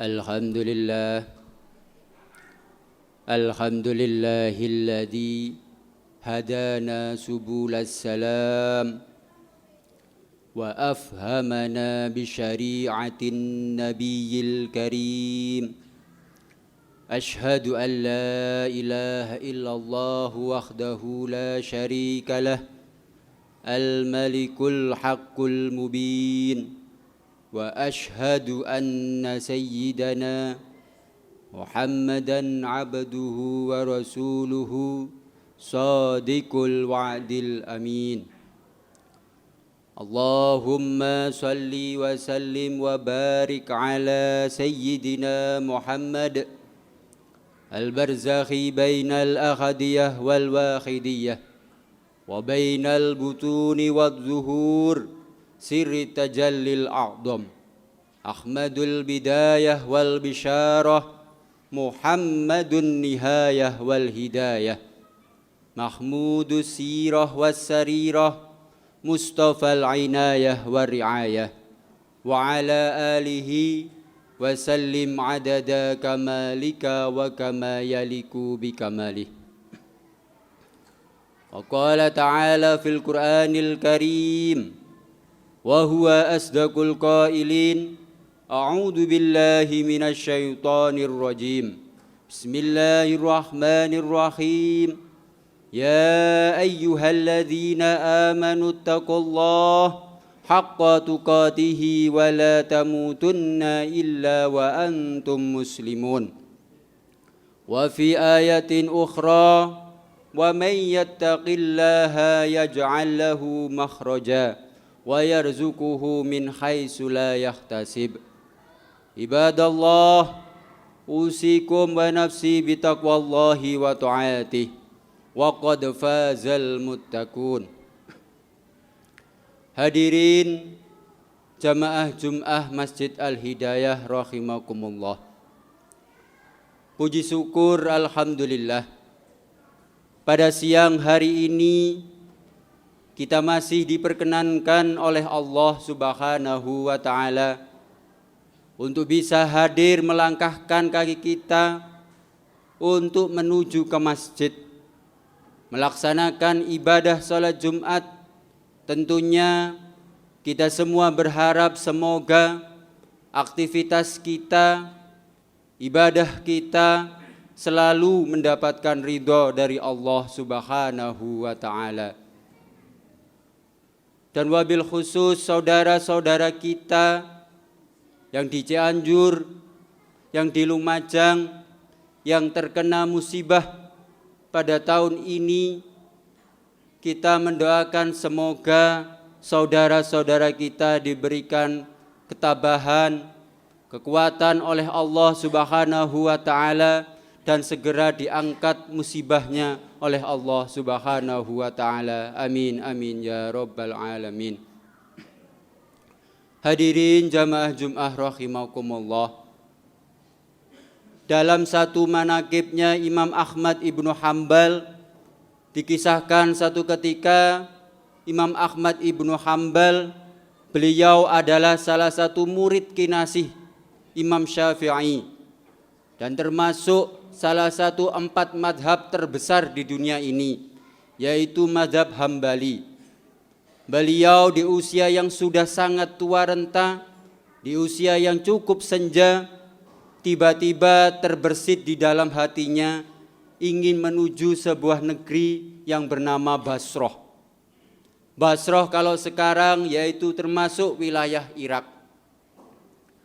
الحمد لله الذي هدانا سبل السلام وأفهمنا بشريعة النبي الكريم أشهد أن لا إله إلا الله وحده لا شريك له الملك الحق المبين وأشهد أن سيدنا محمدًا عبده ورسوله صادق الوعد الأمين اللهم صل وسلم وبارك على سيدنا محمد البرزخي بين الأحدية والواحدية وبين البطون والظهور سر التجلي الأعظم أحمد البداية والبشارة محمد النهاية والهداية محمود السيرة والسريرة مصطفى العناية والرعاية وعلى آله وسلم عدد كمالك وكما يليق بكماله وقال تعالى في القرآن الكريم وهو أصدق القائلين أعوذ بالله من الشيطان الرجيم بسم الله الرحمن الرحيم يا أيها الذين آمنوا اتقوا الله حق تقاته ولا تموتن إلا وأنتم مسلمون وفي آية أخرى ومن يتق الله يجعل له مخرجا ويرزقه من حيث لا يحتسب عباد الله أوصيكم ونفسي بتقوى الله وطاعته وقد فاز المتقون. Hadirin jamaah Jum'ah Masjid Al-Hidayah rahimakumullah. Puji syukur alhamdulillah, pada siang hari ini kita masih diperkenankan oleh Allah Subhanahu wa Ta'ala untuk bisa hadir melangkahkan kaki kita untuk menuju ke masjid, melaksanakan ibadah sholat Jumat. Tentunya kita semua berharap semoga aktivitas kita, ibadah kita selalu mendapatkan ridho dari Allah Subhanahu wa Ta'ala. Dan wabil khusus saudara-saudara kita yang di Cianjur, yang di Lumajang, yang terkena musibah pada tahun ini, kita mendoakan semoga saudara-saudara kita diberikan ketabahan, kekuatan oleh Allah Subhanahu wa Ta'ala, dan segera diangkat musibahnya oleh Allah Subhanahu wa Ta'ala. Amin amin ya rabbal alamin. Hadirin jamaah Jum'ah rahimakumullah. Dalam satu manaqibnya Imam Ahmad ibnu Hanbal dikisahkan satu ketika Imam Ahmad ibnu Hanbal, beliau adalah salah satu murid kinasih Imam Syafi'i dan termasuk salah satu 4 madhab terbesar di dunia ini, yaitu madhab Hambali. Beliau di usia yang sudah sangat tua renta, di usia yang cukup senja, tiba-tiba terbersit di dalam hatinya ingin menuju sebuah negeri yang bernama Basrah. Basrah kalau sekarang yaitu termasuk wilayah Irak.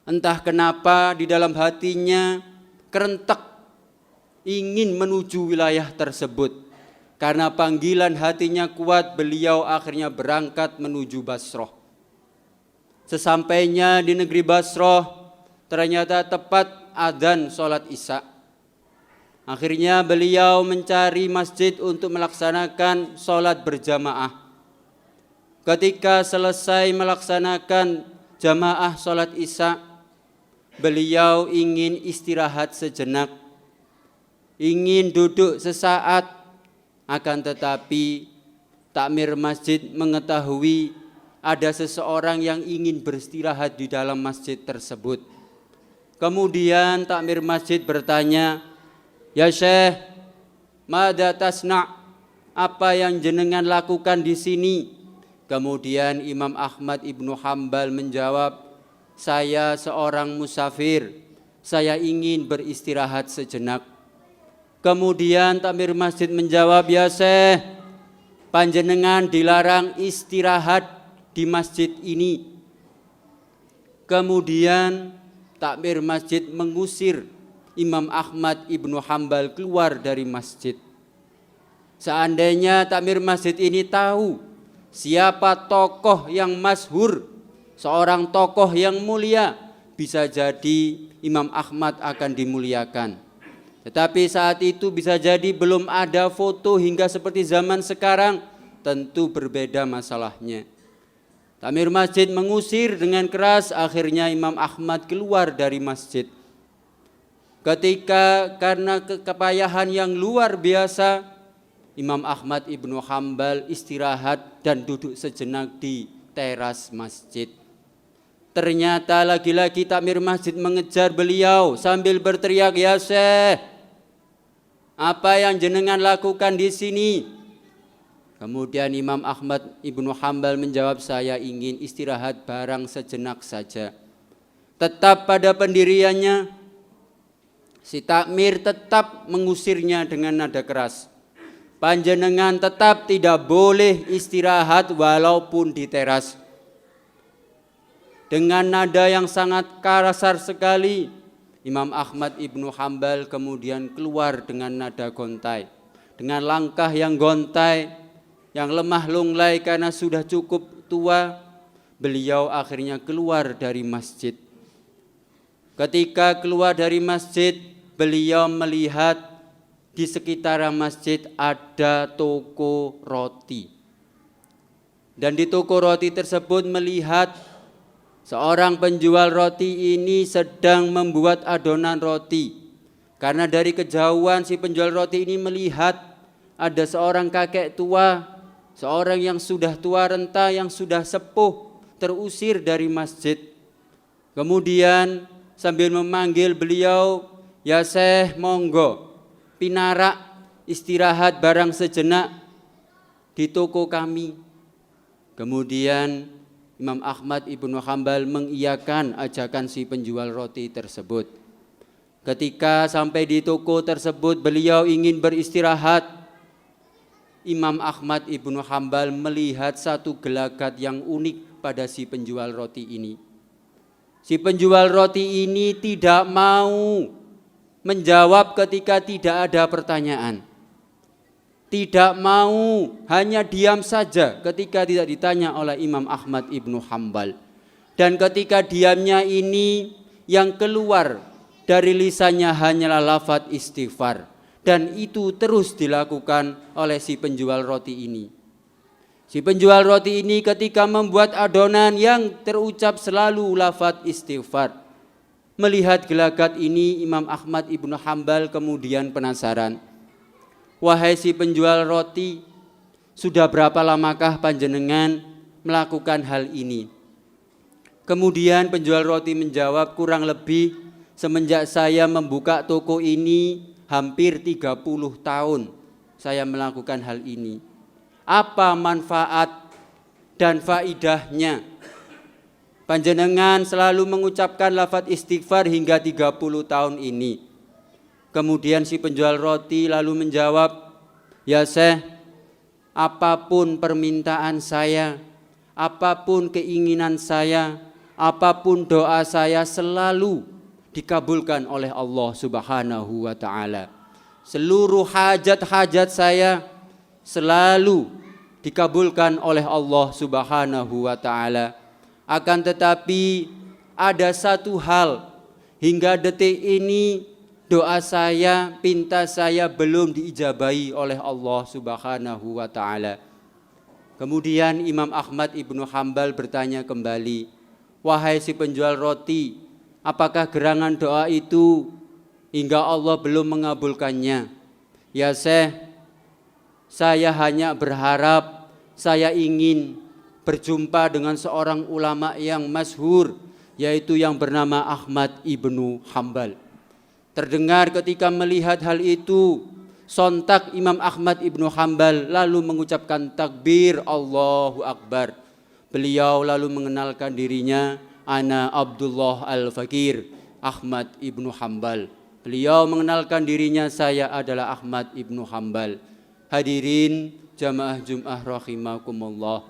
Entah kenapa di dalam hatinya kerentek ingin menuju wilayah tersebut. Karena panggilan hatinya kuat, beliau akhirnya berangkat menuju Basrah. Sesampainya di negeri Basrah, ternyata tepat adzan sholat Isya. Akhirnya beliau mencari masjid untuk melaksanakan sholat berjamaah. Ketika selesai melaksanakan jamaah sholat Isya, beliau ingin istirahat sejenak, ingin duduk sesaat. Akan tetapi takmir masjid mengetahui ada seseorang yang ingin beristirahat di dalam masjid tersebut. Kemudian takmir masjid bertanya, "Ya Syekh, mada tasna'? Apa yang jenengan lakukan di sini?" Kemudian Imam Ahmad Ibnu Hambal menjawab, "Saya seorang musafir, saya ingin beristirahat sejenak." Kemudian takmir masjid menjawab, "Ya Syekh, panjenengan dilarang istirahat di masjid ini." Kemudian takmir masjid mengusir Imam Ahmad Ibnu Hambal keluar dari masjid. Seandainya takmir masjid ini tahu siapa tokoh yang masyhur, seorang tokoh yang mulia, bisa jadi Imam Ahmad akan dimuliakan. Tetapi saat itu bisa jadi belum ada foto hingga seperti zaman sekarang, tentu berbeda masalahnya. Takmir masjid mengusir dengan keras, akhirnya Imam Ahmad keluar dari masjid. Ketika karena kepayahan yang luar biasa, Imam Ahmad Ibnu Hambal istirahat dan duduk sejenak di teras masjid. Ternyata lagi-lagi takmir masjid mengejar beliau sambil berteriak, "Ya Syekh, apa yang jenengan lakukan di sini?" Kemudian Imam Ahmad Ibnu Hambal menjawab, "Saya ingin istirahat barang sejenak saja." Tetap pada pendiriannya, si takmir tetap mengusirnya dengan nada keras. "Panjenengan tetap tidak boleh istirahat walaupun di teras." Dengan nada yang sangat kasar sekali, Imam Ahmad Ibnu Hambal kemudian keluar dengan nada gontai. Dengan langkah yang gontai, yang lemah lunglai karena sudah cukup tua, beliau akhirnya keluar dari masjid. Ketika keluar dari masjid, beliau melihat di sekitar masjid ada toko roti. Dan di toko roti tersebut melihat seorang penjual roti ini sedang membuat adonan roti. Karena dari kejauhan si penjual roti ini melihat ada seorang kakek tua, seorang yang sudah tua renta, yang sudah sepuh, terusir dari masjid. Kemudian sambil memanggil beliau, "Ya Syekh, monggo pinarak istirahat barang sejenak di toko kami." Kemudian Imam Ahmad Ibnu Hambal mengiyakan ajakan si penjual roti tersebut. Ketika sampai di toko tersebut, beliau ingin beristirahat. Imam Ahmad Ibnu Hambal melihat satu gelagat yang unik pada si penjual roti ini. Si penjual roti ini tidak mau menjawab ketika tidak ada pertanyaan. Tidak mau, hanya diam saja ketika tidak ditanya oleh Imam Ahmad Ibnu Hambal. Dan ketika diamnya ini, yang keluar dari lisannya hanyalah lafaz istighfar. Dan itu terus dilakukan oleh si penjual roti ini. Si penjual roti ini ketika membuat adonan yang terucap selalu lafaz istighfar. Melihat gelagat ini, Imam Ahmad Ibnu Hambal kemudian penasaran. "Wahai si penjual roti, sudah berapa lamakah panjenengan melakukan hal ini?" Kemudian penjual roti menjawab, "Kurang lebih semenjak saya membuka toko ini, hampir 30 tahun saya melakukan hal ini. Apa manfaat dan faidahnya? Panjenengan selalu mengucapkan lafaz istighfar hingga 30 tahun ini." Kemudian si penjual roti lalu menjawab, "Ya Syekh, apapun permintaan saya, apapun keinginan saya, apapun doa saya selalu dikabulkan oleh Allah Subhanahu wa ta'ala. Seluruh hajat-hajat saya selalu dikabulkan oleh Allah Subhanahu wa ta'ala. Akan tetapi ada satu hal, hingga detik ini doa saya, pinta saya belum diijabahi oleh Allah Subhanahu wa ta'ala." Kemudian Imam Ahmad Ibnu Hambal bertanya kembali, "Wahai si penjual roti, apakah gerangan doa itu hingga Allah belum mengabulkannya?" "Ya Syekh, saya hanya berharap, saya ingin berjumpa dengan seorang ulama yang masyhur, yaitu yang bernama Ahmad ibnu Hambal. Terdengar ketika melihat hal itu, sontak Imam Ahmad ibnu Hambal lalu mengucapkan takbir Allahu Akbar. Beliau lalu mengenalkan dirinya, ana Abdullah al-Fakir, Ahmad ibnu Hambal. Beliau mengenalkan dirinya, saya adalah Ahmad ibnu Hambal. Hadirin jamaah Jum'ah rahimakumullah.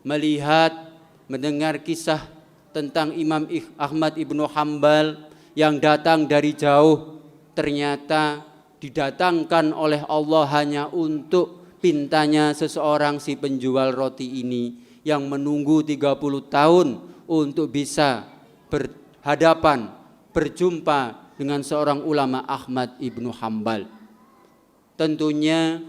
Melihat, mendengar kisah tentang Imam Ahmad ibnu Hambal yang datang dari jauh, ternyata didatangkan oleh Allah hanya untuk pintanya seseorang si penjual roti ini yang menunggu 30 tahun untuk bisa berhadapan, berjumpa dengan seorang ulama Ahmad ibnu Hambal. Tentunya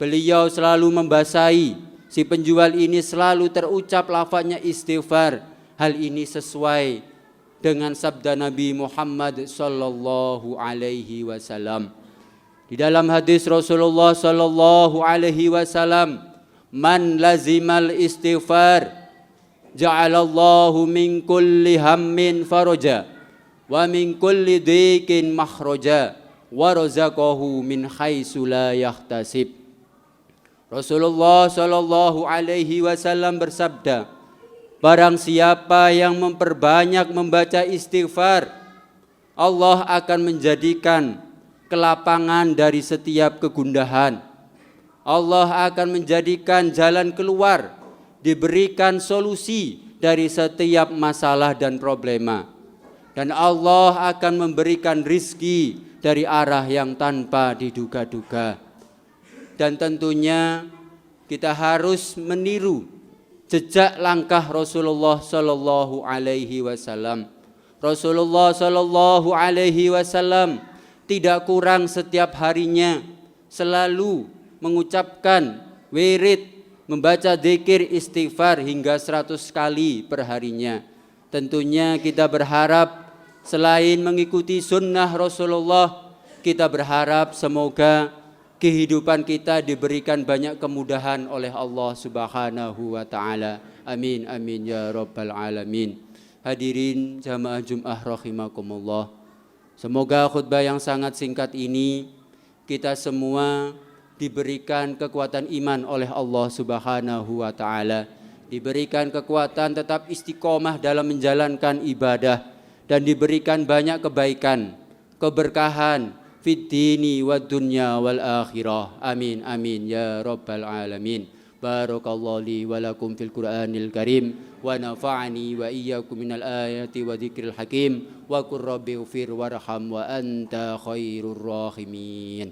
beliau selalu membasahi, si penjual ini selalu terucap lafaznya istighfar. Hal ini sesuai dengan sabda Nabi Muhammad sallallahu alaihi wasallam. Di dalam hadis Rasulullah sallallahu alaihi wasallam, man lazimal istighfar ja'alallahu min kulli hammin faraja wa min kulli dhiqin makhraja wa razaqahu min haitsu la yahtasib. Rasulullah sallallahu alaihi wasallam bersabda, barang siapa yang memperbanyak membaca istighfar, Allah akan menjadikan kelapangan dari setiap kegundahan. Allah akan menjadikan jalan keluar, diberikan solusi dari setiap masalah dan problema. Dan Allah akan memberikan rizki dari arah yang tanpa diduga-duga. Dan tentunya kita harus meniru jejak langkah Rasulullah sallallahu alaihi wasallam. Rasulullah sallallahu alaihi wasallam tidak kurang setiap harinya selalu mengucapkan wirid, membaca zikir istighfar hingga 100 kali per harinya. Tentunya kita berharap selain mengikuti sunnah Rasulullah, kita berharap semoga kehidupan kita diberikan banyak kemudahan oleh Allah Subhanahu wa taala. Amin amin ya rabbal alamin. Hadirin jamaah Jum'ah rahimakumullah. Semoga khutbah yang sangat singkat ini kita semua diberikan kekuatan iman oleh Allah Subhanahu wa taala. Diberikan kekuatan tetap istiqomah dalam menjalankan ibadah dan diberikan banyak kebaikan, keberkahan fid dini wad dunya wal akhirah. Amin amin ya rabbal alamin. Barakallahu li wa lakum fil Qur'anil Karim wa nafa'ani wa iyyakum minal ayati wa dzikril hakim wa qur rabbighfir warham wa anta khairur rahimin.